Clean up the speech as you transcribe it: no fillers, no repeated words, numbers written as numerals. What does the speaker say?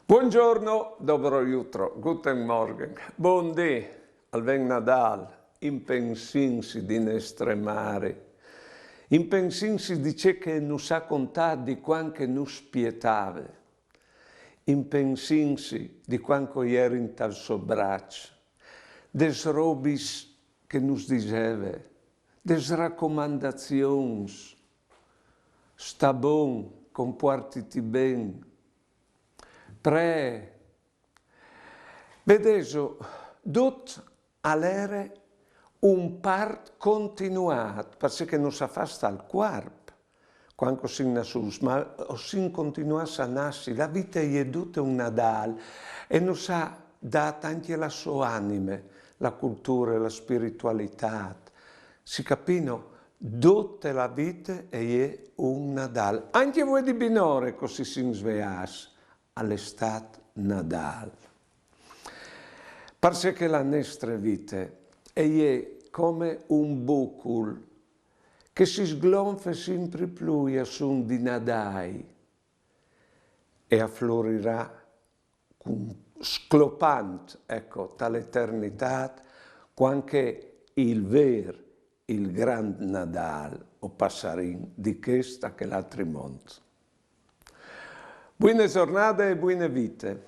Buongiorno, dobro jutro, guten Morgen, buondì, al ven Nadal, impensinsi di nestre mari, impensinsi di ciò che non sa contare di quanto non spietave, impensinsi di quanto ieri in tal suo braccio, des robis che nos diceva, des raccomandazioni, sta bon, comportiti ben, vedeso, tot all'ere un part continuat, perché non sa fa sta al quarp, quando si nassus, ma si continuasse a nascere, la vita è tutta un Nadal e non sa data anche la sua anime, la cultura e la spiritualità. Si capino, tutta la vita è un Nadal. Anche voi di Binore così si svegliasse all'estate Nadal. Perché che la nostra vita è come un bucul che si sgonfia sempre più su di Nadai e afflorirà sclopante, ecco, dall'eternità, quando il vero, il gran Nadal, o passarin di questa che l'altro mondo. Buone giornate e buone vite.